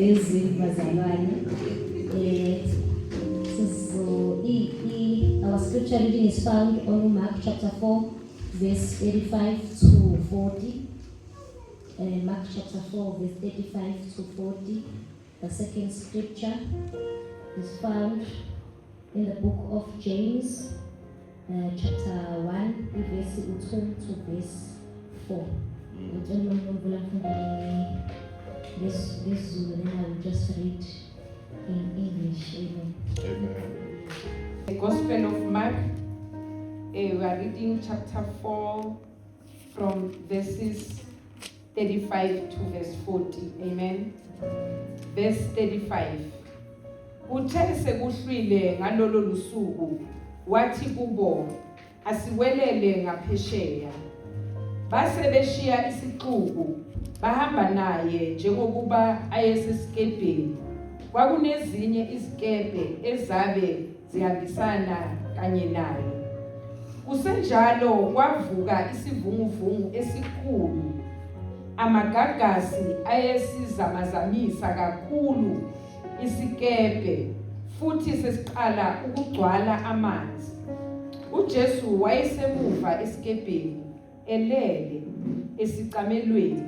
lezi bazalwane. Our scripture reading is found on Mark chapter 4, verse 35 to 40. Mark chapter 4, verse 35 to 40. The second scripture is found in the book of James, chapter 1, verse 2 to verse 4. This Zulu, then I will just read in English. Amen. Amen. The Gospel of Mark, we are reading chapter 4 from verses 35 to verse 40. Amen. Verse 35. Kuthe sekuhlwile ngalolo lusuku wathi kubo asiwelele ngaphesheya. Base beshiya isixuku bahamba naye njengokuba ayesesikebheni. Kwakunezinye izikebhe ezabe zihambisana kanye naye. Kusenjalo kwavuka isivunguvungu esikhulu. Amagagasi ayesizamazamisa kakhulu isikebhe futhi sesiqala ukugcwala amanzi. uJesu wayesemuva esikebheni elele esicamelweni.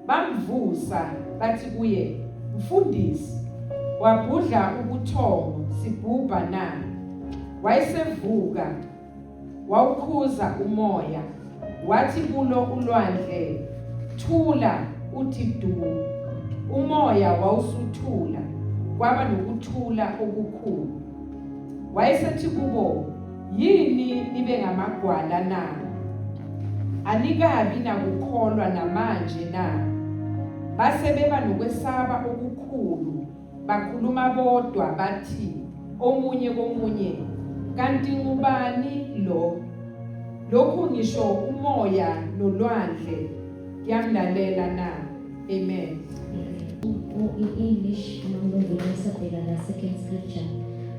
Bamvusa bathi kuye, "Mfundisi, wabhudla ubuthongo sibhubha na?" Wayesevuka wawukhuza umoya wathi kulo ulwandle, "Thula," uthi du. Umoya wawusuthula kwaba nokuthula okukhulu. Wayesethi kubo, "Yini nibe ngamagwala na? Anikabi nakukholwa namanje na?" Base beba nokwesaba okukhulu, bakhuluma bodwa bathi omunye komunye, "Kanti ngubani lo? Lokhu ngisho umoya nolwandle kuyamlalela na?" Amen. In English, the second scripture,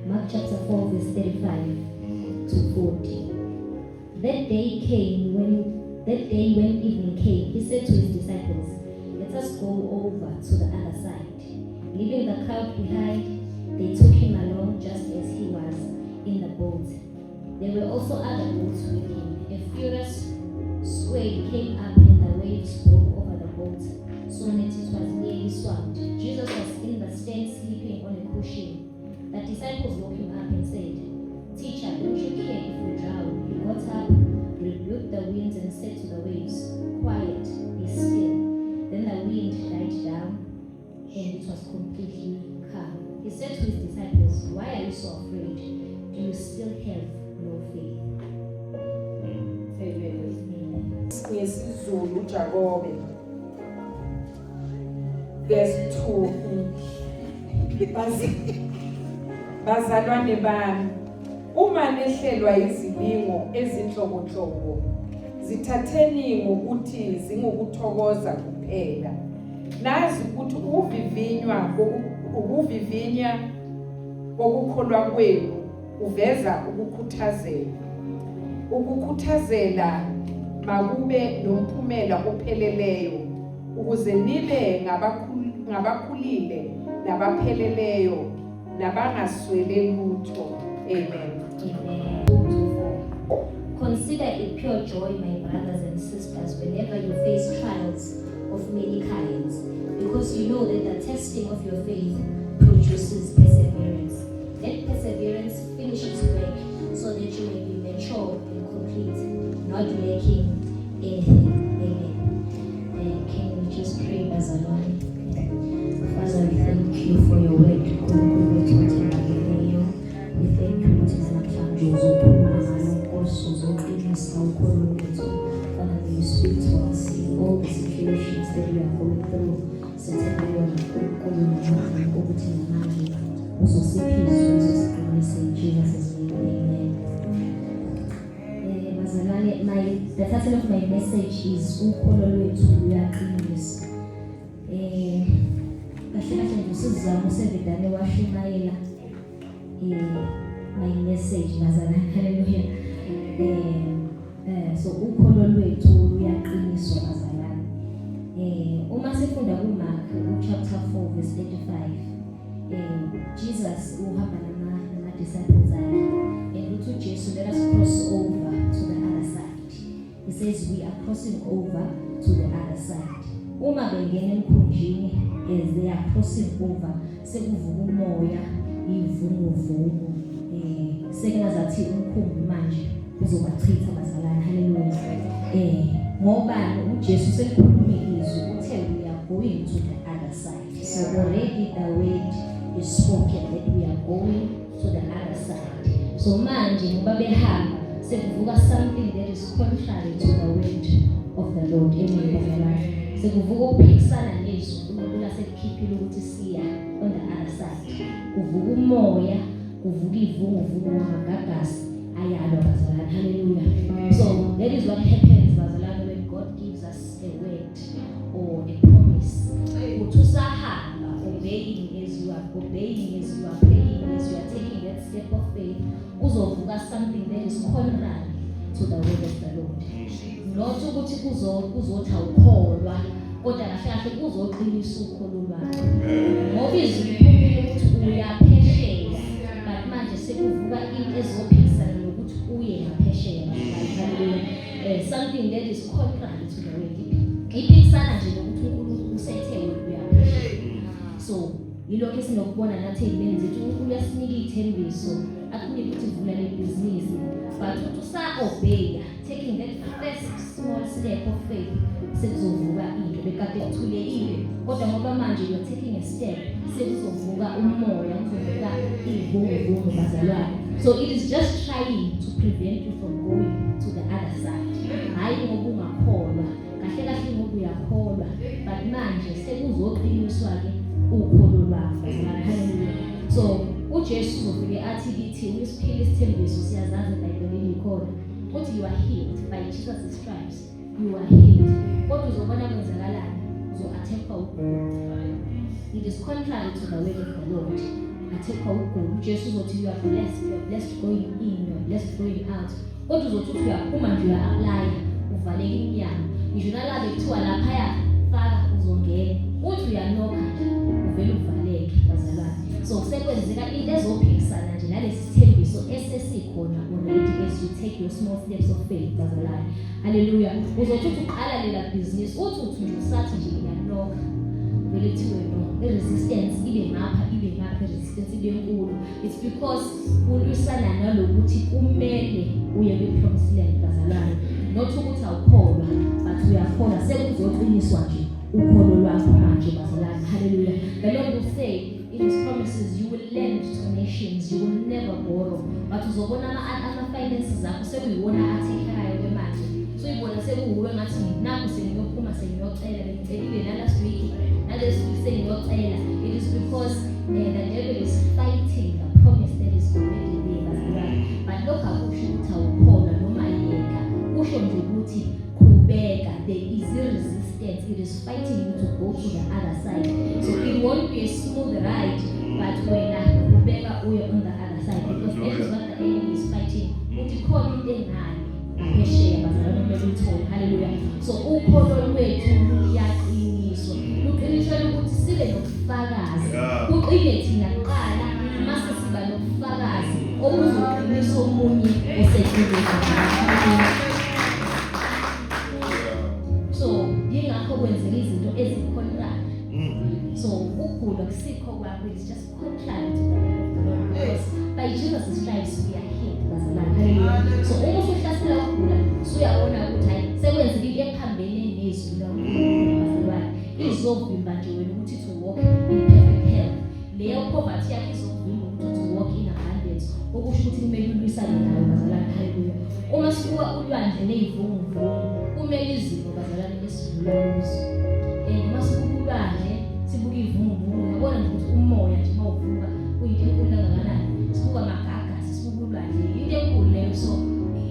Mark chapter 4, verse 35 to 40. That day when evening came, he said to his disciples, "Let us go over to the other side." Leaving the crowd behind, they took him along just as he was in the boat. There were also other boats with him. A furious swell came up and the waves broke over the boat, so that it was nearly swamped. Jesus was in the stand sleeping on a cushion. The disciples woke him up and said, "Teacher, don't you care if we drown?" He got up, rebuked the winds and said to the waves, "Quiet, be still." Then the wind died down and it was completely calm. He said to his disciples, "Why are you so afraid? Do you still have no faith?" NgesiZulu Jakobe verse 2. Bazalwane bami, uma nehlelwa izilingo ezinhlobonhlobo, zithatheni ngokuthi zingukuthokoza kuphela. Nazi ukuthi ukuvivinya kokukholwa kwenu uveza ukukhuthazela. Ukukhuthazela makube nomphumela opheleleyo ukuze nibe ngabakhulile nabapheleleyo nabangaswele lutho. Amen. Amen. Consider it pure joy, my brothers and sisters, whenever you face trials of many kinds, because you know that the testing of your faith produces perseverance. Let perseverance finish its work so that you may be mature and complete, not lacking anything. Amen. Can we just pray as a Lord? Father, we thank you for your word. We thank you Father, may you speak to us in all the situations that we are going through. Also, see peace, in Jesus' name. Amen. The title of my message is Ukholo lwethu luyaqinisa. Kahle kahle nje usizama usevedane washumayela my message bazalwane. Hallelujah. So ukholo lwethu luyaqiniswa bazalwane. Uma sifunda kuMark chapter 4 verse 35 Jesus uhamba nama-disciples akhe and uthi uJesu, let us cross over to the other side. He says we are crossing over to the other side. Uma bengena emkhunjini, as they are crossing over, sekuvuka umoya, ivunguvungu, sekungazathi umkhumbi manje uzobachitha bazalwane. Hallelujah. Ngoba uJesu sekukhulumile izwi uthe we are going to the other side. So already the word is spoken that we are going to the other side. So manje ngoba behamba sekuvuka something that is contrary to the word of the Lord. Amen bazalwane. Sekuvuka ukuphikisana nezwi uNkulunkulu asekukhiphile ukuthi siya on the other side. Kuvuka umoya, kuvuka ivunguvungu wamagagasi ayalwa bazalwane. Hallelujah. So that is what happens bazalwane when God gives us a word or a promise. Uthi usahamba obeying as you are praying, as you are taking that step of faith, uzovuka something that is contrary to the word of the Lord. Not ukuthi kuzothi awukholwa, kodwa kahle kahle kuzoqinisa ukholo lwakho. Ngoba izwi ukuthi uyaphesheya, but manje sekuvuka into ezophikisana nokuthi uye ngaphesheya. Something that is contrary to the word. Iphikisana nje nokuthi uNkulunkulu usethe uyaphesheya. So yilokho esinokubona nathi ezimeni zethu, uNkulunkulu uyasinika ithembiso, akunika ukuthi vula le business, but uthi usa-obeya, taking that first small step of faith, sekuzovuka into bekade kuthulekile, kodwa ngoba manje you are taking a step, sekuzovuka umoya, kuzovuka ivunguvungu bazalwane. So it is just trying to prevent you from going to the other side. Hayi ngoba ungakholwa, kahle kahle ngoba uyakholwa, but manje sekuzoqiniswa-ke ukholo lwakho bazalwane. Hallelujah. So uJesu uzofike athi kithi uyisiphile isithembiso, siyazazi eBhayibhelini ikhona ukuthi you are healed by Jesus' stripes, you are healed. Kodwa uzobona kwenzakalani, uzo-attackwa ukugula. It is contrary to the word of the Lord. Attackwa ukugula. uJesu uzothi you are blessed going in, you are blessed going out. Kodwa uzothi uyaphuma nje uya-apply, uvaleke iminyango. Ngisho nalabe kuthiwa laphaya faka uzongena, uthi uyanokha uvele uvaleke bazalwane. So sekwenzeka into ezophikisana nje nalesi sithembiso esesikhona already as you take your small steps of faith bazalwane. Hallelujah. Uzothi uqala lela business, uthi nje usathi nje uyanokha, vele kuthiwe no, i-resistance ibe ngapha, i-resistance ibe nkulu. It's because ulisana nalokuthi kumele uye kwi-promised land bazalwane. Not ukuthi awukholwa, but uyakholwa, sekuzoqiniswa nje ukholo lwakho manje bazalwane. Hallelujah. The Lord will say in His promises, you will lend to nations, you will never borrow. But uzobona ama-finances akho sekuyiwona athekayo kwemanje. So ibona sekuwuwe ngathi nakho sengiyophuma sengiyocela, bengicelile nalast week, nalesi week sengiyocela. It is because the devil is fighting the promise that is already there bazalwane. But lokho akusho ukuthi awukholwa noma yeka. Kusho nje ukuthi kubeka, there is a resistance. It is fighting you to go to the other side. So it won't be a smooth ride, but when kubeka uye on the other side, because that is what the enemy is fighting. Uthi khona into engani aphesheya bazalwane belithole. Hallelujah. So ukholo lwethu luyaqiniswa. Luqiniswa ukuthi sibe nobufakazi. Kuqine thina kuqala, mase siba nobufakazi obuzoqinisa omunye osekhulile. So yingakho kwenzeka izinto ezicontrary. So ukugula kusikho kwakho is just contrary to the word of the Lord. Because by Jesus' stripes we are healed bazalwane. So uma usuhlasela ukugula, usuyabona ukuthi hayi sekwenzeka into ephambene nezwi laNkulunkulu bazalwane. Izovimba nje wena ukuthi to walk in perfect health. Leyo poverty yakho izovimba ukuthi to walk in abundance. Okusho ukuthi kumele ulwisane nayo bazalwane. Hallelujah. Uma sikuwa ulwandle nezivunguvungu, kumele izimo bazalwane esidlula kuzo. Masikulwandle sibuka ivunguvungu, yabona nje ukuthi umoya nje mawuvuka kuyinto enkulu kangakanani. Sibuka amagagasi, sibuka ulwandle, into enkulu leyo. So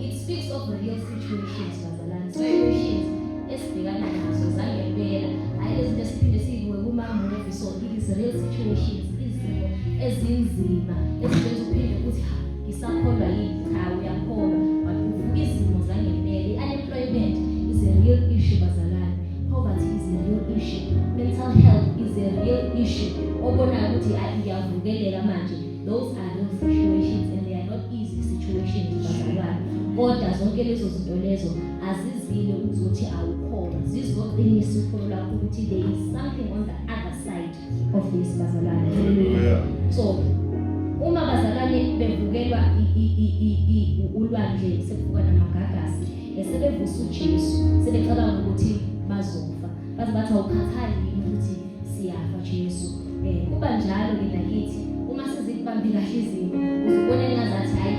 it speaks of real situations bazalwane. Situations esibhekana nazo zangempela, hayi lezi zinto siphinde siyibuke kuma-movie. So it is real situations, izimo ezinzima ezizenza uphinde ukuthi ngisakholwa yini, cha uyakholwa, but uvuka izimo zangempela. I-unemployment is a real issue bazalwane. Poverty is a real issue. Mental health is a real issue obonayo ukuthi ngiyavukeleka manje. Those are those situations and they are not easy situations bazalwane. Kodwa zonke lezo zinto lezo azizile ukuthi awukhona. Zizoqinisa ukholo lakho ukuthi there is something on the other side of this bazalwane. Hallelujah. So uma bazalwane bevukelwa ulwandle sekuvuka namagagasi sebevusa uJesu sebecabanga ukuthi bazofa baze bathi awukhathali ukuthi siyafa Jesu. Kuba njalo ke nakithi uma sizibambi kahle izinto uzibona engazathi hayi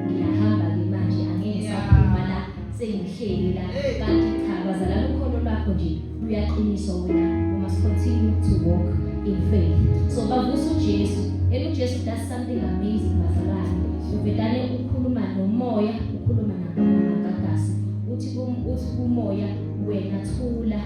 ngiyahamba ke manje angeke saphuma la sengihleli la kanti cha bazalwane ukholo lwakho nje luyaqiniswa wena uma continue to walk in faith. So bavusa uJesu and uJesu does something amazing bazalwane. Ubedane ukukhuluma nomoya ukhuluma namagagasi uthi kumoya wena thula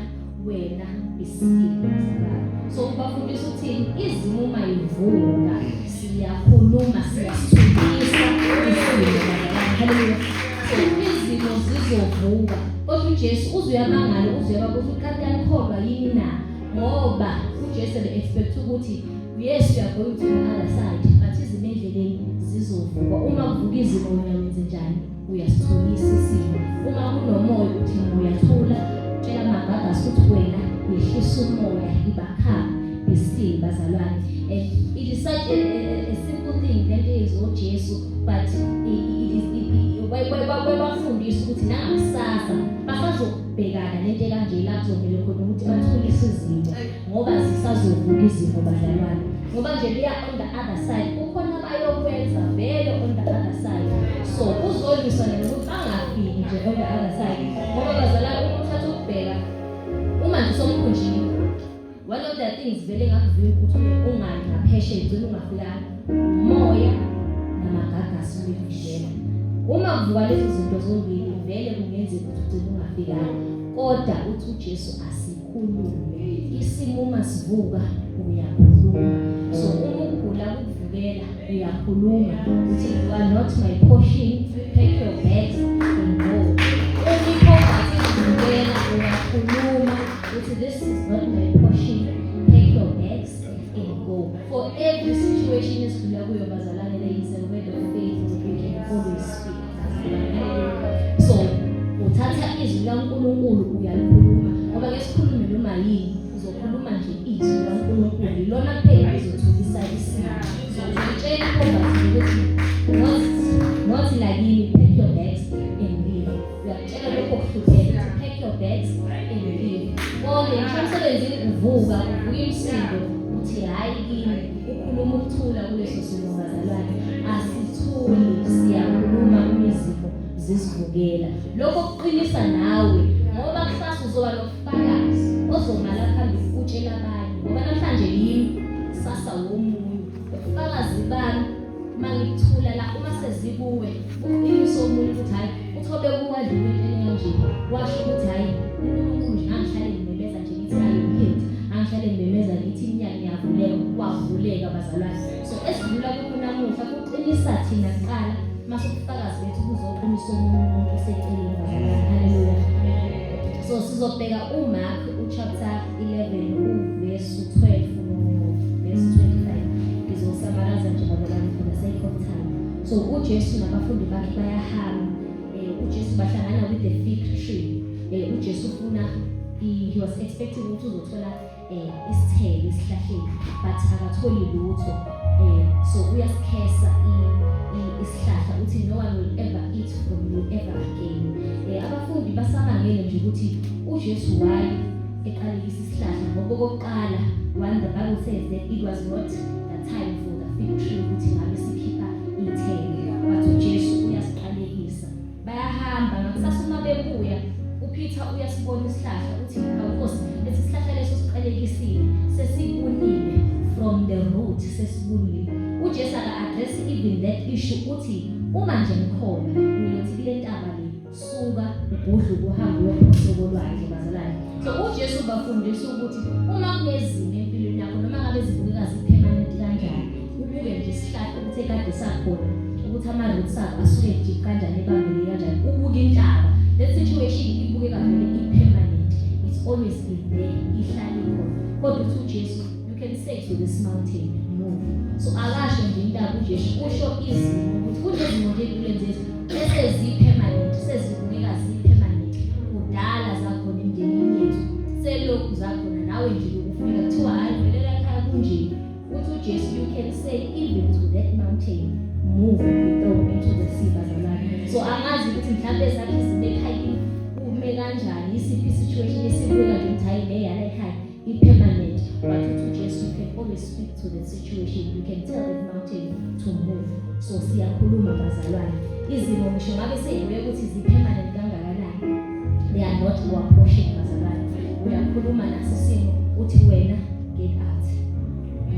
wena isipho bazalwane. So ubafundisa uthini izimo uma ivuka siyakhuluma siyasithulisa isimo bazalwane. Hallelujah. So izimo zizovuka kodwa uJesu uzuyamangala uzuyababuza kanti yakholwa yini na ngoba uJesu expect ukuthi yes you are going to the other side but izimo endleleni zizovuka. Uma kuvuka izimo wena wenze njani uyasithulisa isimo. Uma kunomoya uthi uyathula tshela amagagasi ukuthi wena yehlisa umoya ibakhama isipho bazalwane. And it is such a simple thing that is uJesu but bafundisa ukuthi nangakusasa basazobhekana nento kanje la kuzomela khona ukuthi bathulise izimo ngoba zisazovuka izimo bazalwane. Ngoba nje liya on the other side kukhona abayokwenza vele on the other side. So uzolwiswa nokuthi bangafiki nje on the other side ngoba bazalwane ukuthatha ukubheka uma nje somkhunjini one of the things vele ngakuvika ukuthi ungayi ngapheshe igcina ungafika umoya namagagasi wekudlela. Uma kuvuka lezi zinto zombili vele kungenzeka ukuthi ugcine ungafika kodwa uthi uJesu asikhulume isimo uma sivuka uyakhuluma. So uma ugula ukuvukela uyakhuluma uthi you are not my portion, take your bags and go. Ukuvukela uyakhuluma uthi this is not my portion, take your bags and go. For every situation esidlula kuyo bazalwane there is a word of faith we can always speak. So uthatha izwi laNkulunkulu uyalikhuluma ngoba ngesikhulume noma yini uzokhuluma nje izwi laNkulunkulu lona kuphela lizothulisa isimo. So utshela ukuthi not like pack your bags and leave. Uyatshela lokho kuhlukene pack your bags and leave. Kodwa ngisho uvuka imsindo uthi hayi kini ukhuluma ukuthula kuleso simo bazalwane asithuli siyakhuluma kumizimo zisivukela. Lokho kuqinisa nawe ngoba kusasa uzoba nobufakazi ozomala phambili ukutshela abanye ngoba namhlanje yini sasa womunye ubufakazi bami mangikuthula la uma sezibuwe uqiniso omunye ukuthi hayi uthobe kuwadlula into nje washo ukuthi hayi uNkulunkulu nje angihlale ngimemeza nje ngithi hayi ngiyini angihlale ngimemeza ngithi inyanga iyavuleka kwavuleka bazalwane. So esidlula kuko namuhla kuqinisa thina kuqala mase ubufakazi bethu buzoqinisa umuntu useceleni bazalwane. Hallelujah. So sizobheka uMark chapter 11 verse 12 verse 25 ngizosamaraza nje bazalwane for the sake of time. So uJesu nabafundi bakhe bayahamba uJesu bahlangana with the fig tree. uJesu ufuna he was expecting ukuthi uzothola isithelo esihlahleni but akatholi lutho. So uyasikhesa isihlahla uthi no one will ever eat from you ever again. Abafundi basabangele nje ukuthi uJesu waye eqalekisa isihlahla ngoba okokuqala one the Bible says that it was not the time for the fig tree ukuthi ngabe sikhipha ithelo but uJesu uyasiqalekisa. Bayahamba ngakusasa uma bebuya uPeter uyasibona isihlahla uthi Nkosi lesi sihlahla leso siqalekisile sesibunile from the root sesibunile. uJesu aka-address even that issue uthi uma nje ngikhona ngiyothi kule ntaba le suka ubudle ukuhamba uyokhosokolwayo bazalwane. So uJesu bafundisa ukuthi uma kunezimo empilweni yakho noma ngabe zibukeka zipermanent kanjani ubuke nje isihlahla ukuthi kade sakhona ukuthi ama-roots akho asuke nje kanjani ebambele kanjani ubuke intaba that situation ibukeka vele i-permanent it's always been there ihlale khona kodwa uthi uJesu you can say said to this mountain, move. So akasho nje intaba uJesu usho izimo ukuthi kunezimo nje empilweni zethu bese zi-permanent, sezibukeka zi-permanent. Kudala zakhona emndenini yethu, selokhu zakhona nawe nje ukufika kuthiwa hayi vele lakhaya kunje. Uthi uJesu, you can say even to that mountain, move and be thrown into the sea, bazalwane. So angazi ukuthi mhlawumbe sakhe izinto ekhaya kume kanjani, isiphi situation esibukeka nje ukuthi hayi le yala ekhaya i-permanent. But uthi uJesu, you can always speak to the situation, you can tell the mountain to move. So siyakhuluma bazalwane, izimo ngisho ngabe seyibheka ukuthi zi-permanent kangakanani, they are not our portion bazalwane. Uyakhuluma naso isimo uthi wena get out.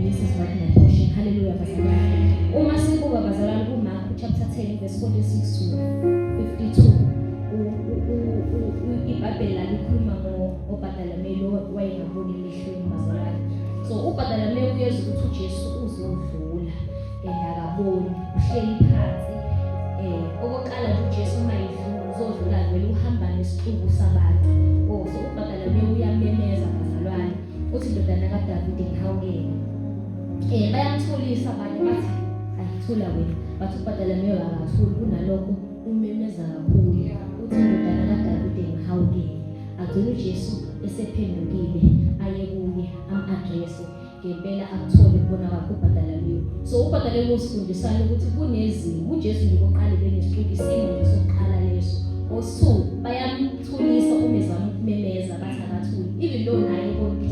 This is what my portion. Hallelujah bazalwane. Uma sibuka bazalwane kuMark chapter 10 verse 46 to 52, iBhayibheli likhuluma ngoBhadalameli owayengaboni emehlweni bazalwane. So uBhadalameli uyezwa ukuthi uJesu uzodlula akaboni, uhleli phansi. Okokuqala nje uJesu uma edlula uzodlula vele uhamba nesixuku sabantu. So uBhadalameli uyamemeza bazalwane uthi indodana kaDavide ngihawukele. Bayamthulisa abanye bathi ayithula wena, bathi uBhadalameli akathuli, kunalokho umemeza kakhulu uthi indodana kaDavide ngihawukele. Agcina uJesu esephendukile aye kuye am-address ngempela akuthole ukubona kwakhe uBhadalameli. So uBhadalameli usifundisana ukuthi kunezimo uJesu nje oqala benesixuku isimo nje sokuqala leso. Osu bayamthulisa umezama ukumemeza bathi akathuli, even though naye konke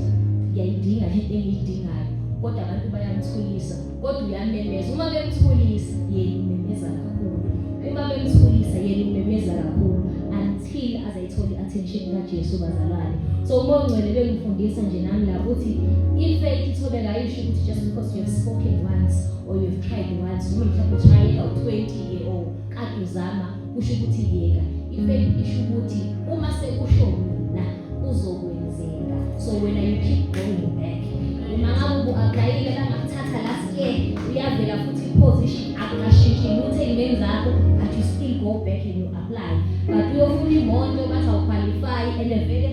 ngiyayidinga into engiyidingayo, kodwa abantu bayamthulisa, kodwa uyamemeza. Uma bemthulisa yena umemeza kakhulu, uma bemthulisa yena umemeza kakhulu until azayithola i-attention kaJesu bazalwane. So uma ungcwele bengifundisa nje nami la ukuthi i-faith ithobeka ayisho ukuthi just because you have spoken once or you have tried once, noma mhlawumbe utrayeka u-20 or kade uzama kusho ukuthi yeka. I-faith isho ukuthi uma sekusho mina uzokwenzeka. So when you keep going back, ngabe uaplayile bangakuthatha last year uyavela futhi i-position akashintshi lutho ey'meni zakho, but you still go back and you apply. But uyofuna imoto bathi awuqualify and vele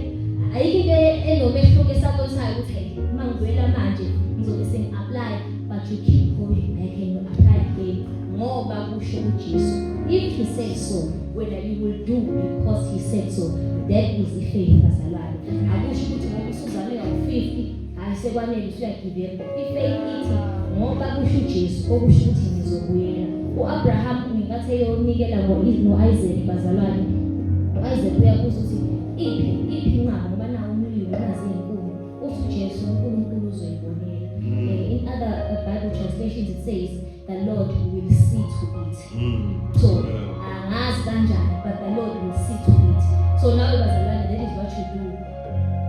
ayikho into enomehluko esabonisayo ukuthi hey uma ngivela manje ngizobe sengi-apply, but you keep going back and you apply again ngoba kusho uJesu. If he said so, whether you will do because he said so, that is the faith bazalwane. Akusho ukuthi ngoba usuzaleka u-50 sekwanele usuyagibela. I-faith ithi ngoba kusho uJesu okusho ukuthi ngizobuyela. U-Abraham ngingathi eyonikela no-Isaac bazalwane. U-Isaac uyabuza ukuthi iphi inqaba ngoba nawo umlilo nazi inkuni. Uthi uJesu uNkulunkulu uzoyibonela. In other Bible translations it says the Lord will see to it. So angazi kanjani, but the Lord will see to it. So now bazalwane, that is what you do.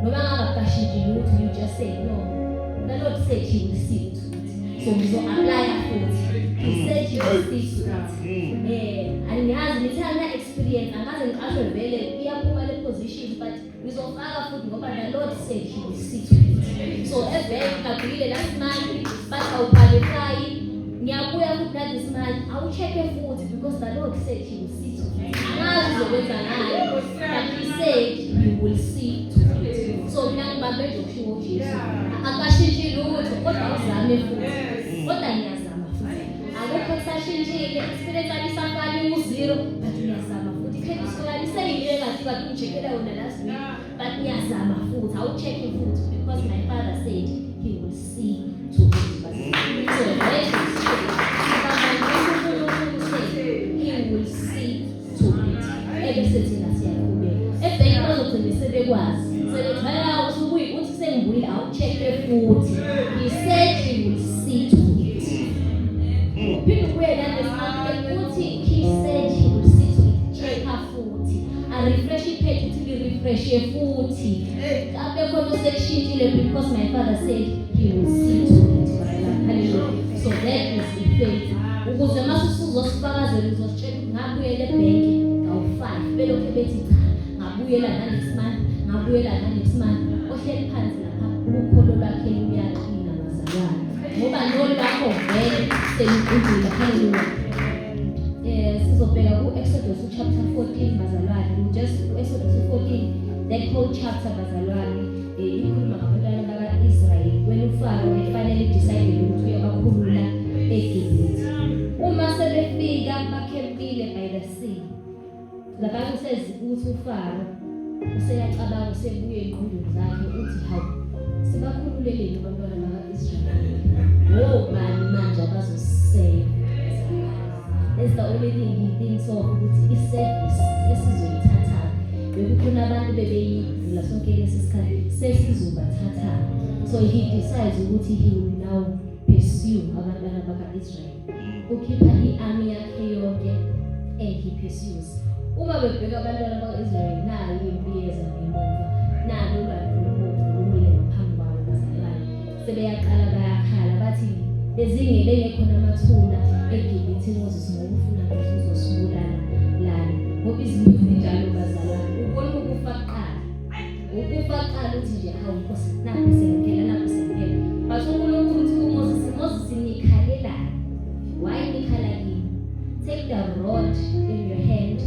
No matter what you just say no. The Lord said he will see to it. So we will apply it. He said he will see to it. And as we tell that experience, and as an actual value, we have many positions, but we will follow food. But the Lord said he will see to it. So if we last month, but I will qualify. This man, I will check your food because the Lord said he will see to it. And he said he will see to it. So young baby to show Jesus. Akashiji lutho kodwa uzame futhi. Kodwa ngiyazama futhi. Akukho kusashintshile, experience alisafani u0 but ngiyazama futhi. Khetha usokalise yile kathi bathi ucheckela wona last week but ngiyazama futhi. I will check your food because my father said he will see to it. So that is he will see to it. Ebese thina siyaqhubeka. Ebheke bazogcina sebekwazi. Sebethaya uthi sengibuyile awucheck futhi. He said he will see to it. Uphinde kuye nalesikhathi ukuthi he said he will see to it. Check futhi. A refresh page uthi refresh futhi. Abe khona useshintshile because my father said he will see to it. Hallelujah. So that is the faith. Ukuze masuzosifakazela uzositshela ngabuyela ebhenki ngawu5 belokho bethi cha ngabuyela next month ohleli phansi lapha ukholo lwakhe luyaqina bazalwane ngoba nolwakho vele seliqinile. Hallelujah. Sizobheka ku-Exodus chapter 14 bazalwane. Just Exodus 14, that whole chapter bazalwane ikhuluma ngabantwana baka-Israyeli when uFaro efanele The Bible says ukuthi uFaro useyacabanga usebuye engqondweni zakhe uthi hawu sibakhululeleni abantwana baka-Israyeli ngobani manje abazosiseva. That's the only thing he thinks of ukuthi i-service esizoyithatha bekukhona abantu bebeyidlula sonke lesi sikhathi sesizobathatha. So he decides ukuthi he will now pursue abantwana baka-Israyeli. Ukhipha i-army yakhe yonke and he pursues. Uma bebheka abantwana baka-Israyeli nayo impi yeza ngemuva nalo ulwandle lumile ngaphambi kwabo bazalwane. Sebeyaqala bayakhala bathi bezingele ngekhona amathuna eGibhithe Moses ngokufuna ukuthi uzosibulala lana. Ngoba izinto ezinjalo bazalwane ubona ukufa kuqala. Ukufa kuqala uthi nje hawu Nkosi naphi sengena naphi sengena. Basho uNkulunkulu uthi kuMoses nikhalelani. Why nikhala kini? Take the rod in your hand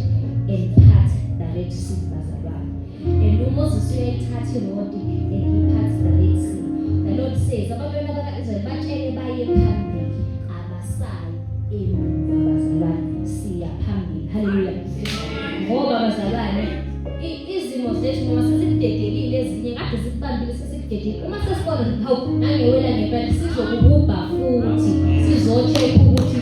and part the Red Sea bazalwane. And uMoses uyayithatha irod and he parts the Red Sea. The Lord says abantwana baka-Israyeli batshele baye phambili abasayi emuva bazalwane siya phambili. Hallelujah. Ngoba bazalwane izimo zethu noma sesidedelile ezinye kade zikubambile sesidedile. Uma sesikwazi ukuthi hawu nangewela ngempela sizokububha futhi sizocheck ukuthi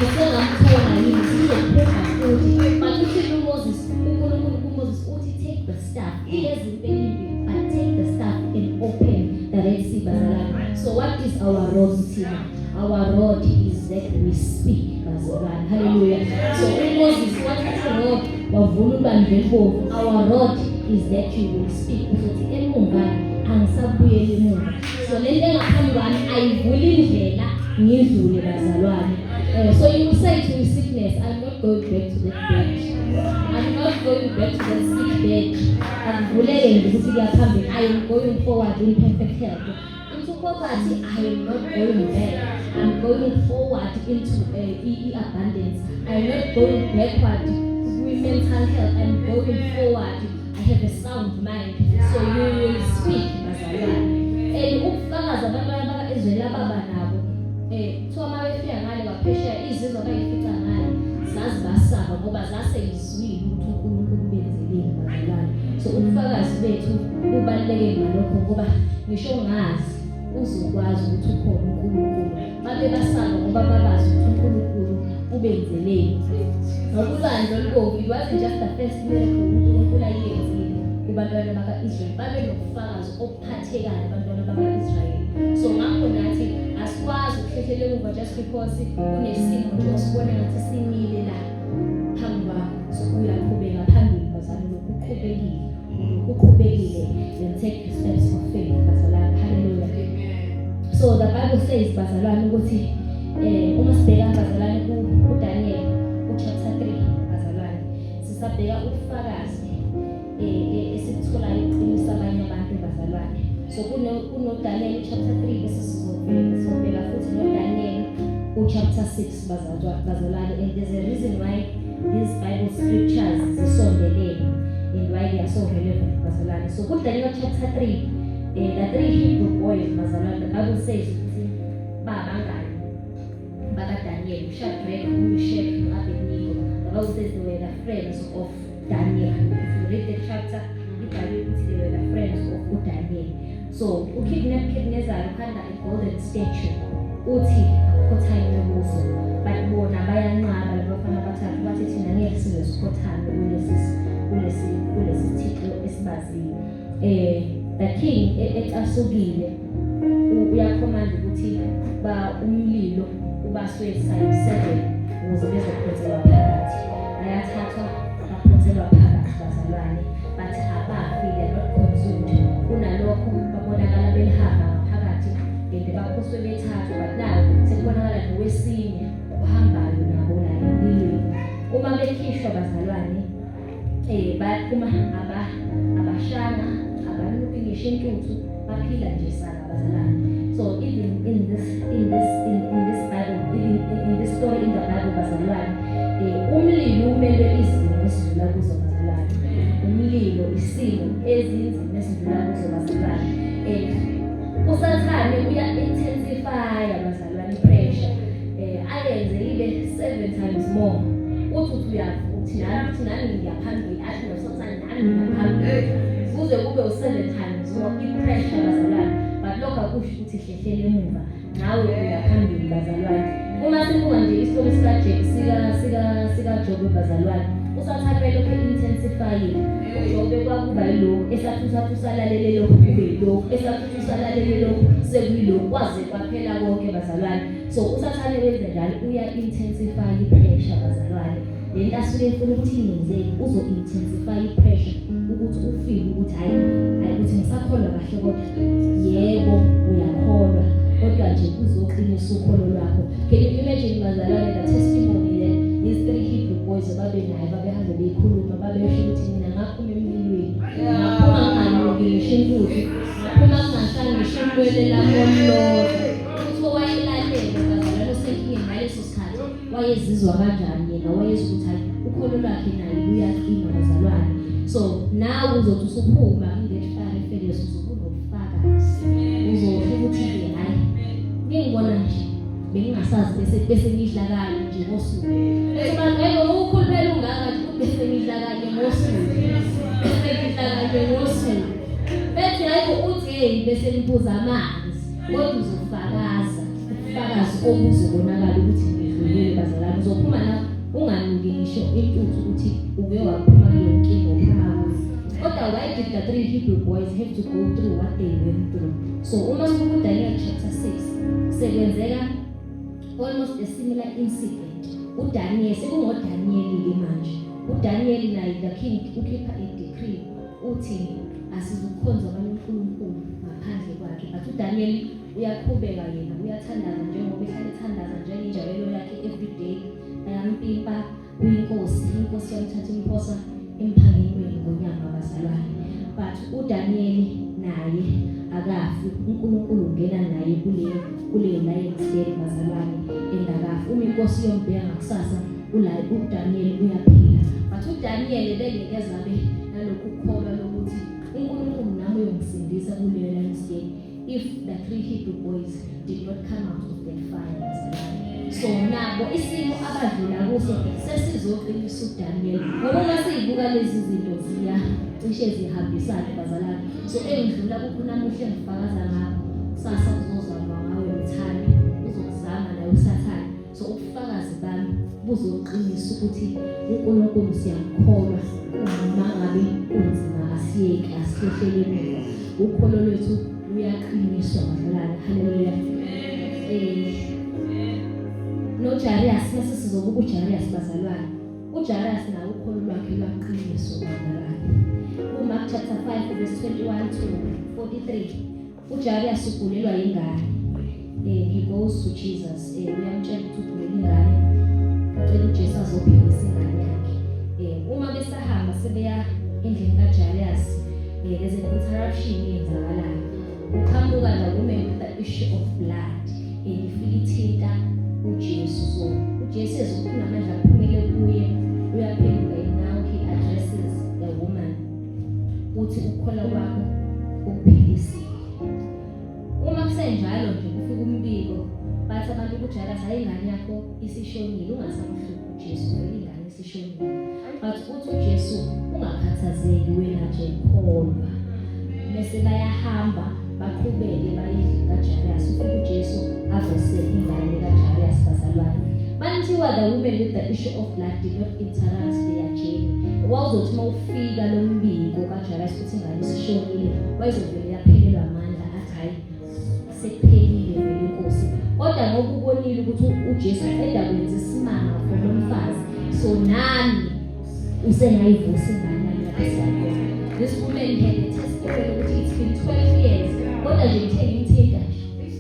usengamthona yini sizokububha futhi. But uthi uMoses uNkulunkulu kuMoses uthi take the staff ezimpelini but take the staff and open the Red Sea bazalwane. So what is our rod thina? Our rod is that we speak bazalwane. Hallelujah. So uMoses wathatha rod wavula ubandla empofu. Our rod is that you will speak ukuthi emuva angisabuyeli emuva. So lento engaphambi kwami ayivuli indlela ngidlule bazalwane. So you will say to your sickness, I'm not going back to that bed. I'm not going back to that sick bed. Angivulele ukuthi kuyaphambili. I am going forward in perfect health. Into poverty, I am not going back. I'm going forward into abundance. I am not going backward with mental health. I'm going forward. I have a sound mind. So you will speak bazalwane. And ukufakaza abantwana baka-Israyeli ababa nabo kuthiwa uma befika ngale baphesheya izizwe abayifica ngale zazibasaba ngoba zaseyizwile ukuthi uNkulunkulu ubenzeleni bazalwane. So ubufakazi bethu bubaluleke ngalokho ngoba ngisho ngazi uzokwazi ukuthi ukhona uNkulunkulu. Babe basaba ngoba babazi ukuthi uNkulunkulu ubenzeleni. Ngokulwandle olubomvu it wasn't just the first miracle uNkulunkulu ayenzile kubantwana baka-Israyeli. Babe nobufakazi obuphathekayo abantwana baka-Israyeli. So ngakho nathi asikwazi ukuhlehlela emuva just because kunesimo nje osibona ngathi simile la phambi kwakho. So uyaqhubeka phambili bazalwane ukuqhubekile and take the steps of faith bazalwane. Hallelujah. So the Bible says bazalwane ukuthi uma sibheka bazalwane kuDaniel chapter 3 bazalwane sisabheka ubufakazi esithola iqiniso abanye abantu bazalwane. So kunoDaniel chapter 3 bese sizobheka futhi noDaniel chapter 6 bazalwane. And there's a reason why these Bible scriptures zisondelene and why they are so relevant bazalwane. So kuDaniel chapter 3 the three Hebrew boys bazalwane, the Bible says ukuthi babangani baka-Daniel, Shadrach, Meshach, Abednego. The Bible says they were the friends of Daniel. If you read the chapter, it tells they were the friends of Daniel. So uKidnezar ukhanda a golden statue uthi akukhothame kuso, but bona bayanqaba labafana bathathu bathi thina ngeke sizokhothame kulesi thixo esibaziyo. The king etasukile uyakhomanda ukuthi ba umlilo ubaswe side 7 ukuze bezophothelwa phakathi. Bayathathwa baphothelwa phakathi bazalwane, bathi abafi they are not consumed. Kunalokho babonakala belihamba phakathi and baphoswe bethathwa, but now sekubonakala nowesinye uhambayo nabo la emlilweni. Uma bekhishwa bazalwane baphuma abashana abantu ngisho intuthu baphila nje saka bazalwane. So even in this Bible, in this story in the Bible bazalwane, umlilo umele izimo esidlula kuzo bazalwane. Umlilo isimo ezinzima esidlula kuzo bazalwane. Usathane uya intensify abazalwane pressure. Ayenze ibe 7 times more. Uthi ukuthi nami ngiyaphambili athi nososana nami ngiyaphambili kuze kube u7 times i-pressure bazalwane but lokho akusho ukuthi hlehlele emuva nawe uyaphambili bazalwane uma sibuka nje isitori sika Job bazalwane usathathe lokho intensify uJobe kwakuba yilokho esathu salalele lokho kube yilokho esathu salalele lokho sekuyilokho kwaze kwaphela konke bazalwane so usathane wenze njalo uya intensify i-pressure bazalwane lento asuke efuna ukuthi ingenzeke uzo intensify i-pressure ukuthi ufeel ukuthi hayi ukuthi ngisakholwa kahle kodwa yebo uyakholwa kodwa nje uzoqinisa ukholo lwakho. Can you imagine bazalwane the testimony there is 3 Hebrew boys babenayo babehamba beyikhuluma babesho ukuthi mina ngaphuma emlilweni ngaphuma ngangisho inkuthu ngaphuma ngashangisho impwele lamololo ukuthi owayelalela bazalwane osenkingeni ngaleso sikhathi wayezizwa kanjani yena wayezwa ukuthi hayi ukholo lwakhe naye luyaqina bazalwane so nawe uzothi usuphuma ingefana efeleso uzobunofakazi uzosho ukuthi hayi ngibona nje bengingasazi bese ngidlakala nje ngosuku bese ngeke ukukhulupela ungaka bese ngidlakala ngosuku bese ngidlakala ngosuku bethi hayi uthi hey bese ngibuza amanzi kodwa uzofakaza ubufakazi obuzobonakala ukuthi ngidlulile bazalwane uzophuma la unganuki ngisho intuthu ukuthi uke waphuma kuyo inkingo uphuma kuyo kodwa why did the 3 Hebrew boys have to go through what they went through so uma sibuka Daniel chapter 6 sekwenzeka almost a similar incident uDaniel sekungoDaniel manje uDaniel naye the king ukhipha a decree uthi asizukhonza uNkulunkulu ngaphandle kwakhe but uDaniel uyaqhubeka yena uyathandaza njengoba ehlale ethandaza njengenjalo yakhe every day ayampimpa uyinkosi yamthatha imphosa emphakemeni ngonyaka bazalwane but uDaniel naye akafi uNkulunkulu ungena naye kule lion's den bazalwane endakafi uma inkosi yombheka ngakusasa uDaniel uyaphila but uDaniel bengekezabe nalokhu kukholwa lokuthi uNkulunkulu nami uyongisindisa kule lion's den if the 3 Hebrew boys did not come out of that fire bazalwane so nabo isimo abadlula kuso sesizoqinisa uDaniel ngoba masiyibuka lezi zinto cishe zihambisana bazalwane so engidlula kukho namuhla ngifakaza ngakho sasa uzozama ngawe uthando uzokuzama nawe usathana so ubufakazi bami buzoqinisa ukuthi uNkulunkulu siyamkholwa uma ngabe kunzima asiyeke asihlehlele ukholo lwethu luyaqiniswa bazalwane haleluya noJarius sizobuka uJarius bazalwane uJarius nawe ukholo lwakhe lwaqiniswa bazalwane uMark chapter 5 verse 21 to 43 uJarius ugulelwa ingane he goes to Jesus uyamtshela ukuthi ugulelwa ingane ucela uJesu azophilisa ingane yakhe uma besahamba sebeya endlini kaJarius there's an interruption yenzakalayo uqhamuka la woman with the issue of blood ifika ithinta uJesu so uJesu ezophuma amandla aphumele kuye uyaphenduka now he addresses the woman uthi ukukholwa kwakho ukuphilisile uma kusenjalo nje kufika umbiko bathi abantu kuJarius ayingane yakho isishonile ungasamhluphi uJesu ingane isishonile but uthi uJesu ungakhathazeki wena nje kholwa bese bayahamba baqhubeke baye kaJarius ufika uJesu avose ingane kaJarius bazalwane Manthiwa the woman with the issue of blood did not interrupt their journey wawuzothi mawufika lo mbiko kaJarius ukuthi ingane isishonile wayezovele yaphelelwa amandla athi hayi sekuphelile vele inkosi kodwa ngoba ubonile ukuthi uJesu eda kwenza isimanga for lomfazi so nami usengayivusa ingane yakhe this woman had a testimony ukuthi it's been 12 years kodwa nje ngithenga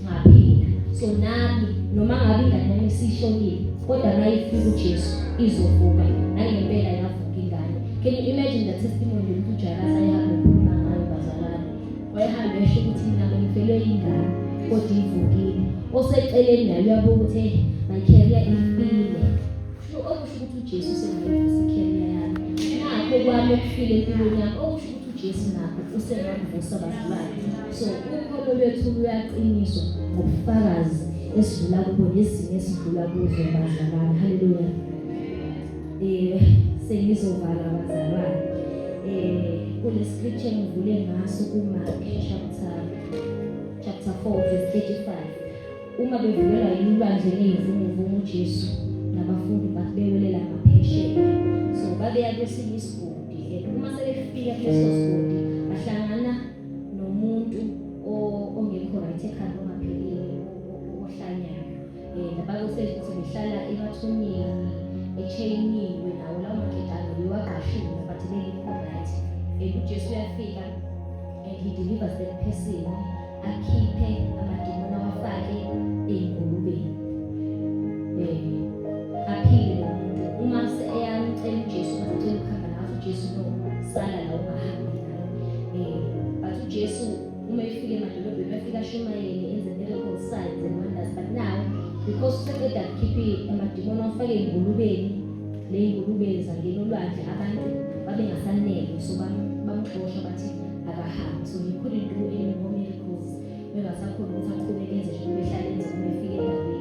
ngaphila so nami noma ngabe ingane yami isishonile kodwa nayifika uJesu izovuka nangempela yavuka ingane. Can you imagine the testimony of uJarius ayihamba ukukhuluma ngayo bazalwane wayehamba esho ukuthi mina bengifelwe ingane kodwa ivukile oseceleni naye uyabuka ukuthi my career ifile okusho ukuthi uJesu usengayivusa icareer yami nakho kwami ukufile empilweni yami okusho ukuthi uJesu nakho usengayivusa bazalwane so ukholo lwethu luyaqiniswa ngobufakazi esidlula kubo nezinye esidlula kuzo bazalwane haleluya sengizovala abazalwane. Kule scripture ngivule ngaso kuMark chapter 4 verse 35. Uma bevukelwa yilwandle leyimvumuvumu uJesu nabafundi babewelela ngaphesheya. So babeya kwesinye isigodi. Uma sebefika kuleso sigodi bahlangana nomuntu ongekho right ekhanda ongaphilile ohlanyayo. Nabakusethi behlala emathuneni echayiniwe nawo lawo maketana liwaqashile but bengekho right. uJesu uyafika and he delivers that person, akhiphe amadimoni awafake ey'ngulubeni. Aphile lo muntu. Uma eyamcela uJesu basicela ukuhamba nazo uJesu no sala la ungahambi naye. But uJesu uma efika emadolobheni uyafika ashumayele enze miracle signs and wonders. But now because useqeda ukukhipha amadimoni awafake ey'ngulubeni, le y'ngulube zangena olwandle abantu babengasanele so bamxosha bathi akahambi. So he couldn't do any more miracles. Bengasakhona ukuthi aqhubeke enze nje behlala enze uma efike endaweni.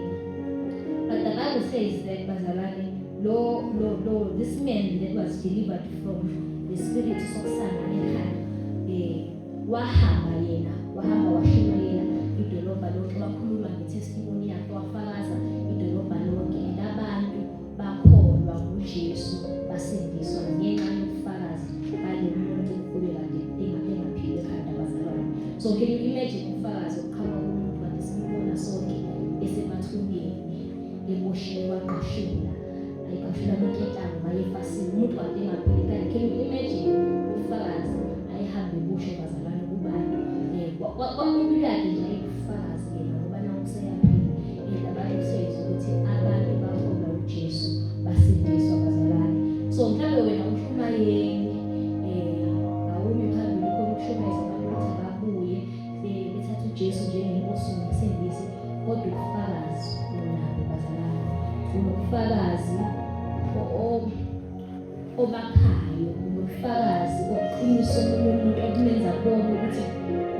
But the Bible says that bazalwane this man that was delivered from the spirit sokusanga ekhaya wahamba washumayela idolobha lonke, wakhuluma ngetestimony yakhe, wafakaza idolobha lonke and abantu bakholwa kuJesu basindiswa ngenxa yokufakaza balo muntu obekade engaphile ekhanda bazalwane. So can you imagine umfakazi oqhamuka kumuntu kade simbona sonke esemathuneni eboshiwe waqashula ayikashula amaketanga bayefasini umuntu kade engaphile ekhanda. Can you imagine umfakazi ayihambe eboshe bazalwane kubani kwakumpilo yakhe nje ayikufakazi yena ngoba nawo useyaphila. Abantu sezwe ukuthi abantu bakholwa uJesu basindiswa bazalwane. So mhlawumbe wena ushumayeli awumi phambili khona ukushumayeza abantu ukuthi babuye bethatha uJesu njengenkosi nomsindisi, kodwa ubufakazi unabo bazalwane. Unobufakazi obakhayo, unobufakazi obuqiniso umuntu okumenza kubona ukuthi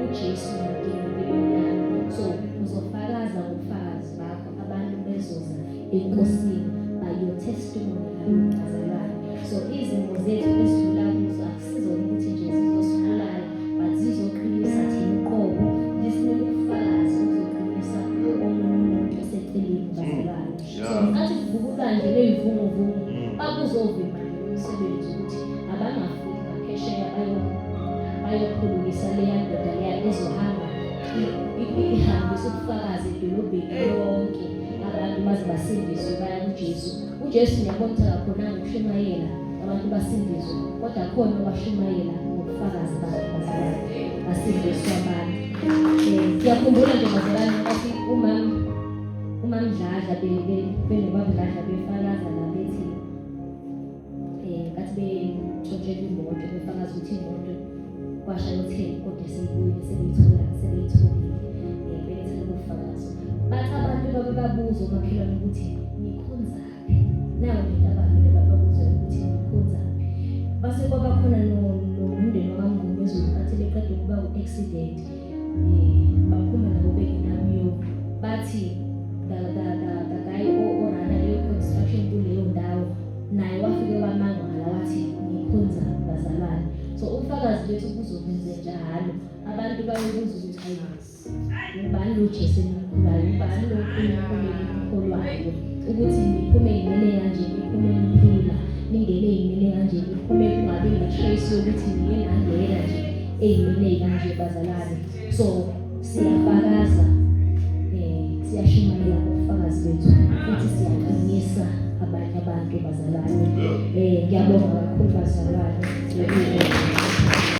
uJesu uyadinga empilweni yakho. So uzofakaza ngobufakazi bakho, abantu bezoza enkosini by your testimony bazalwane. So izimo zethu esidlula kuzo akusizona ukuthi nje zizosibulala but zizoqinisa thina uqobo, lisinike ubufakazi obuzoqinisa omunye umuntu oseceleni bazalwane. So ngenkathi kuvuka nje ley'vunguvumu bakuzovimba nje umsebenzi ukuthi abangafiki ngaphesheya bayokhululisa leya ndoda leya ezohamba ihambisa ubufakazi edolobheni lonke, abantu baze basindiswe baya kuJesu. uJesu ngiyabona ukuthi akakhonanga ukushumayela abantu basindiswe, kodwa khona owashumayela ngobufakazi bakhe bazalwane basindiswe abantu. Siyakhumbula nje bazalwane ukuthi uMamdladla benobabudladla befakaza la bethi kathi betshontshelwe imoto befakaza ukuthi imoto kwasha yotheni kodwa seyibuyile sebeyitholile belethele ubufakazi. Bathi abantu babuza umakhelwane ukuthi nikhonzaphi, nawo nje abantu babuza ukuthi nikhonzaphi. Base kwaba khona nomndeni wakamnguni wezulu kathi beqeda ukuba u-accident baphuma nabo bengenamiyo. Bathi the guy orana leyo construction kuleyo ndawo naye wafike wamangala wathi nikhonzaphi bazalwane. So ubufakazi bethu buzokwenze njalo, abantu bayobuza ukuthi hayi ubani lo Jesu enimkhulayo, ubani lo uNkulunkulu enimkholwayo, ukuthi niphume ngimele kanje, niphume niphila, ningene ngimele kanje, niphume kungabi ne-trace yokuthi niye nangena nje ey'mele kanje bazalwane. So siyafakaza, siyashumayela ngobufakazi bethu futhi siyaqinisa abanye abantu bazalwane. Ngiyabonga kakhulu bazalwane.